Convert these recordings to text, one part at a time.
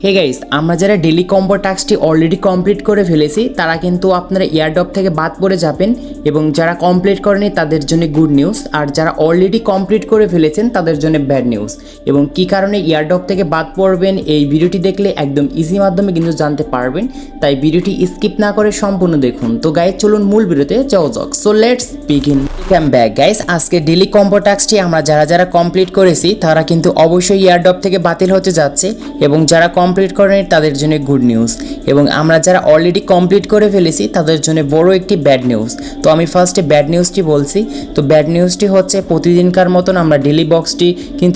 Hey guys, আমরা যারা daily combo টাস্কটি অলরেডি কমপ্লিট করে ফেলেছি তারা কিন্তু আপনারা এয়ারড্রপ থেকে বাদ পড়ে যাবেন, এবং যারা কমপ্লিট করেনি তাদের জন্য গুড নিউজ, আর যারা অলরেডি কমপ্লিট করে ফেলেছেন তাদের জন্য ব্যাড নিউজ। এবং কি কারণে এয়ারড্রপ থেকে বাদ পড়বেন এই ভিডিওটি দেখলে একদম ইজি মাধ্যমে কিন্তু জানতে পারবেন, তাই ভিডিওটি স্কিপ না করে সম্পূর্ণ দেখুন। তো গাইস চলুন মূল ভিডিওতে যাওয়া যাক। So let's begin. Welcome back guys. আজকে ডেলি কম্বো টাস্কটি আমরা যারা কমপ্লিট করেছি তারা কিন্তু অবশ্যই এয়ারড্রপ থেকে বাতিল হতে যাচ্ছে, এবং যারা কমপ্লিট করেনি তাদের জন্য গুড নিউজ, এবং আমরা যারা অলরেডি কমপ্লিট করে ফেলেছি তাদের জন্য বড় একটি ব্যাড নিউজ। তো আমি ফার্স্টে ব্যাড নিউজটি বলছি। তো ব্যাড নিউজটি হচ্ছে প্রতিদিনকার মতন আমরা ডেলি বক্সটি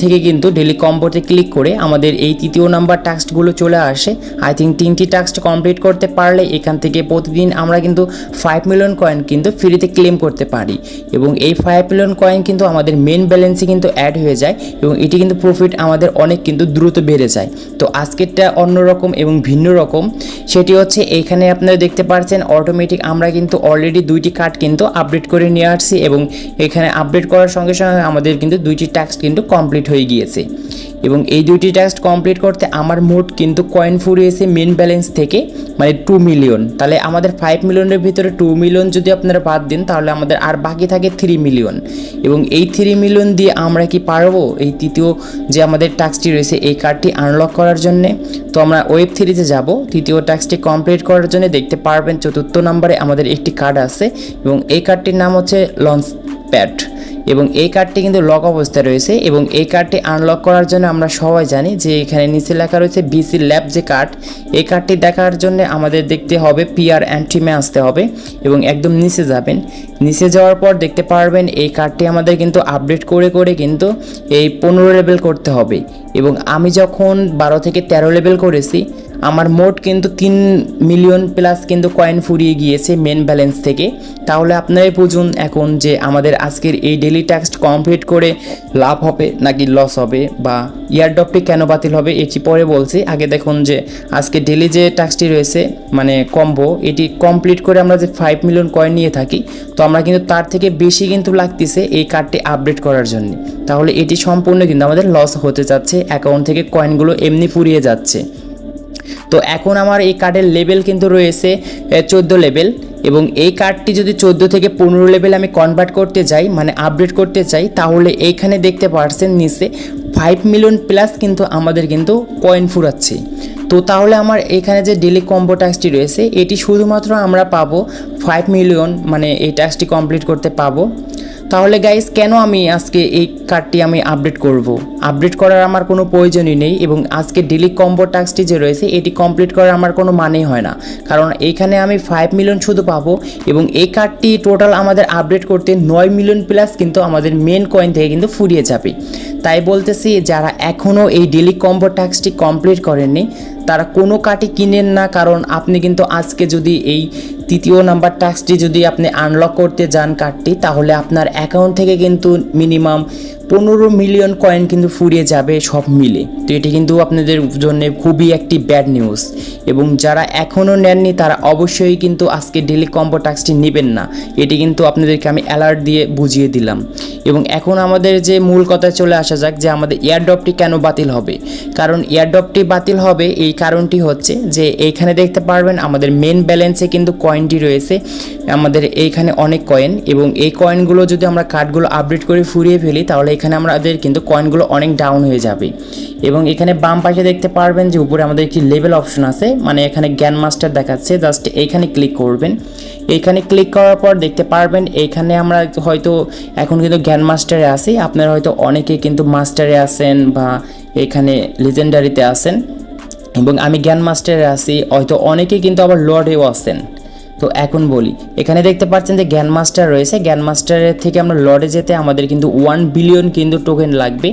থেকে কিন্তু ডেলি কম্বোতে ক্লিক করে আমাদের এই তৃতীয় নাম্বার টাস্কগুলো চলে আসে। আই থিঙ্ক 3টি টাস্ক কমপ্লিট করতে পারলে এখান থেকে প্রতিদিন আমরা কিন্তু 5 মিলিয়ন কয়েন কিন্তু ফ্রিতে ক্লেম করতে পারি, এবং এই 5 মিলিয়ন কয়েন কিন্তু আমাদের মেন ব্যালেন্সে কিন্তু অ্যাড হয়ে যায়, এবং এটি কিন্তু প্রফিট আমাদের অনেক কিন্তু দ্রুত বেড়ে যায়। তো আজকেরটা অন্যরকম এবং ভিন্ন রকম। সেটি হচ্ছে এইখানে আপনারা দেখতে পাচ্ছেন অটোমেটিক আমরা কিন্তু অলরেডি 2টি কার্ড কিন্তু আপডেট করে নিয়ে আসছি, এবং এখানে আপডেট করার সঙ্গে সঙ্গে আমাদের কিন্তু 2টি টাস্ক কিন্তু কমপ্লিট হয়ে গিয়েছে। এবং এই 2টি টাস্ক কমপ্লিট করতে আমার মোট কিন্তু কয়েন ফুরিয়েছে মেন ব্যালেন্স থেকে, মানে 2 মিলিয়ন। তাহলে আমাদের 5 মিলিয়নের ভিতরে 2 মিলিয়ন যদি আপনারা বাদ দেন তাহলে আমাদের আর বাকি থাকে 3 মিলিয়ন। এবং এই 3 মিলিয়ন দিয়ে আমরা কি পারবো এই তৃতীয় যে আমাদের টাস্কটি রয়েছে এই কার্ডটি আনলক করার জন্যে? তো আমরা ওয়েব 3-তে যাব তৃতীয় টাস্কটি কমপ্লিট করার জন্য। দেখতে পারবেন 4র্থ নম্বরে আমাদের একটি কার্ড আছে, এবং এই কার্ডটির নাম হচ্ছে লঞ্চ প্যাড, এবং এই কার্ডটি কিন্তু লক অবস্থায় রয়েছে। এবং এই কার্ডটি আনলক করার জন্য আমরা সবাই জানি যে এখানে নিচে লেখা রয়েছে বিসি ল্যাব যে কার্ড, এই কার্ডটি দেখার জন্য আমাদের দেখতে হবে পিআর অ্যান্ড টিমে আসতে হবে, এবং একদম নিচে যাবেন। নিচে যাওয়ার পর দেখতে পারবেন এই কার্ডটি আমাদের কিন্তু আপডেট করে করে কিন্তু এই 15 লেভেল করতে হবে। এবং আমি যখন 12 থেকে 13 লেভেল করেছি আমার মোট কিন্তু 3 মিলিয়ন প্লাস কিন্তু কয়েন ফুরিয়ে গিয়েছে মেন ব্যালেন্স থেকে। তাহলে আপনারাই বুঝুন এখন যে আমাদের আজকের এই ডেলি টাস্ক কমপ্লিট করে লাভ হবে নাকি লস হবে, বা এয়ারড্রপটি কেন বাতিল হবে এটি পরে বলছি। আগে দেখুন যে আজকে ডেলি যে টাস্কটি রয়েছে মানে কম্বো, এটি কমপ্লিট করে আমরা যে 5 মিলিয়ন কয়েন নিয়ে থাকি, তো আমরা কিন্তু তার থেকে বেশি কিন্তু লাগতেছে এই কার্ডটি আপডেট করার জন্য। তাহলে এটি সম্পূর্ণ কিন্তু আমাদের লস হতে যাচ্ছে, অ্যাকাউন্ট থেকে কয়েনগুলো এমনি ফুরিয়ে যাচ্ছে। তো এখন আমার এই কার্ডের লেভেল কিন্তু রয়েছে 14 লেভেল, এবং এই কার্ডটি যদি 14 থেকে 15 লেভেল আমি কনভার্ট করতে যাই মানে আপডেট করতে চাই, তাহলে এইখানে দেখতে পাচ্ছেন নিচে 5 মিলিয়ন প্লাস কিন্তু আমাদের কিন্তু কয়েন ফুরাচ্ছে। তো তাহলে আমার এখানে যে ডেলি কম্বো টাস্কটি রয়েছে এটি শুধুমাত্র আমরা পাবো 5 মিলিয়ন, মানে এই টাস্কটি কমপ্লিট করতে পাবো। তাহলে গাইস কেন আমি আজকে এই কার্ডটি আমি আপডেট করব? আপডেট করার আমার কোনো প্রয়োজনই নেই, এবং আজকে ডেলি কম্বো টাস্কটি যে রয়েছে এটি কমপ্লিট করার আমার কোনো মানেই হয় না, কারণ এইখানে আমি 5 মিলিয়ন শুধু পাবো, এবং এই কার্ডটি টোটাল আমাদের আপডেট করতে 9 মিলিয়ন প্লাস কিন্তু আমাদের মেন কয়েন থেকে কিন্তু ফুরিয়ে যাবে। তাই বলতেছি যারা এখনও এই ডেলি কম্বো টাস্কটি কমপ্লিট করেননি তারা কোনো কার্ডই কিনেন না, কারণ আপনি কিন্তু আজকে যদি এই তৃতীয় নাম্বার টাস্কটি যদি আপনি আনলক করতে যান কার্ডটি, তাহলে আপনার অ্যাকাউন্ট থেকে কিন্তু মিনিমাম 15 মিলিয়ন কয়েন কিন্তু ফুরিয়ে যাবে সব মিলে। তো এটি কিন্তু আপনাদের জন্য খুবই একটি ব্যাড নিউজ, এবং যারা এখনও নেননি তারা অবশ্যই কিন্তু আজকে ডেলি কম্বো টাস্কটি নেবেন না। এটি কিন্তু আপনাদেরকে আমি অ্যালার্ট দিয়ে বুঝিয়ে দিলাম। এবং এখন আমাদের যে মূল কথায় চলে আসা যাক যে আমাদের এয়ারড্রপটি কেন বাতিল হবে। কারণ এয়ারড্রপটি বাতিল হবে এই কারণটি হচ্ছে যে এইখানে দেখতে পারবেন আমাদের মেন ব্যালেন্সে কিন্তু কয়েনটি রয়েছে, আমাদের এইখানে অনেক কয়েন, এবং এই কয়েনগুলো যদি আমরা কার্ডগুলো আপডেট করে ফুরিয়ে ফেলি তাহলে এখানে আমাদের কিন্তু কয়েনগুলো অনেক ডাউন হয়ে যাবে। এবং এখানে বাম পাশে দেখতে পারবেন যে উপরে আমাদের একটি লেভেল অপশন আছে, মানে এখানে জ্ঞান মাস্টার দেখাচ্ছে, জাস্ট এইখানে ক্লিক করবেন। এইখানে ক্লিক করার পর দেখতে পারবেন এইখানে আমরা হয়তো এখন কিন্তু জ্ঞান মাস্টারে আছি, আপনারা হয়তো অনেকে কিন্তু মাস্টারে আছেন বা এখানে লিজেন্ডারিতে আছেন, এবং আমি জ্ঞান মাস্টারে আছি, হয়তো অনেকে কিন্তু আবার লর্ডেও আছেন। তো এখন বলি, এখানে দেখতে পাচ্ছেন যে জ্ঞান মাস্টার রয়েছে, জ্ঞান মাস্টারের থেকে আমরা লর্ডে যেতে আমাদের কিন্তু 1 বিলিয়ন কিন্তু টোকেন লাগবে,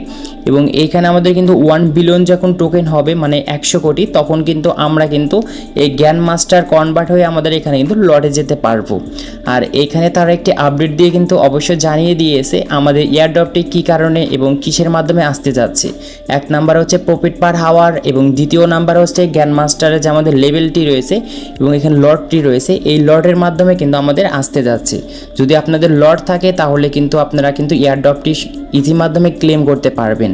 এবং এইখানে আমাদের কিন্তু 1 বিলিয়ন যখন টোকেন হবে মানে 100 কোটি, তখন কিন্তু আমরা কিন্তু এই জ্ঞান মাস্টার কনভার্ট হয়ে আমাদের এখানে কিন্তু লর্ডে যেতে পারবো। আর এইখানে তারা একটি আপডেট দিয়ে কিন্তু অবশ্যই জানিয়ে দিয়েছে আমাদের এয়ারড্রপটি কী কারণে এবং কিসের মাধ্যমে আসতে যাচ্ছে। 1 নাম্বার হচ্ছে প্রফিট পার হাওয়ার, এবং দ্বিতীয় নাম্বার হচ্ছে জ্ঞান মাস্টারের যে আমাদের লেভেলটি রয়েছে এবং এখানে লর্ডটি রয়েছে, এই লটের মাধ্যমে কিন্তু আমাদের আসতে যাচ্ছে। যদি আপনাদের লট থাকে তাহলে কিন্তু আপনারা কিন্তু এয়ারড্রপটি ইজি মাধ্যমে ক্লেম করতে পারবেন।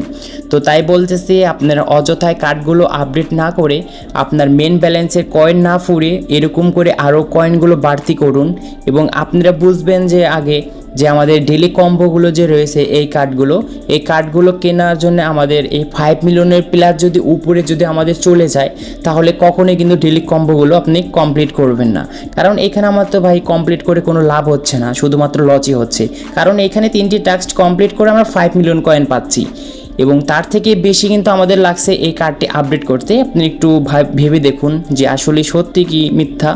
তো তাই বলতেছি আপনারা অযথায় কার্ডগুলো আপডেট না করে আপনার মেন ব্যালেন্সের কয়েন না ফুরিয়ে এরকম করে আরও কয়েনগুলো বাড়তি করুন, এবং আপনারা বুঝবেন যে আগে যে আমাদের ডেলি কম্বোগুলো যে রয়েছে এই কার্ডগুলো কেনার জন্য আমাদের এই 5 মিলিয়নের প্লাস যদি উপরে যদি আমাদের চলে যায় তাহলে কখনোই কিন্তু ডেলি কম্বোগুলো আপনি কমপ্লিট করবেন না। কারণ এখানে আমার তো ভাই কমপ্লিট করে কোনো লাভ হচ্ছে না, শুধুমাত্র লসই হচ্ছে। কারণ এখানে 3টি টাস্ক কমপ্লিট করে আমরা 5 মিলিয়ন কয়েন পাচ্ছি, এবং তার থেকে বেশি কিন্তু আমাদের লাগছে এই কার্ডটি আপডেট করতে। আপনি একটু ভেবে দেখুন যে আসলে সত্যি কি মিথ্যা।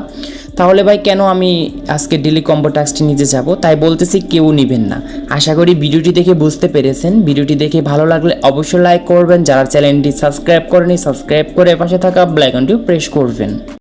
তাহলে ভাই কেন আমি আজকে ডেলি কম্বো টাস্কটি নিতে যাব? তাই বলতেছি কেউ নেবেন না। আশা করি ভিডিওটি দেখে বুঝতে পেরেছেন। ভিডিওটি দেখে ভালো লাগলে অবশ্যই লাইক করবেন, যারা চ্যানেলটি সাবস্ক্রাইব করেনি সাবস্ক্রাইব করে পাশে থাকা বেল আইকনটি প্রেস করবেন।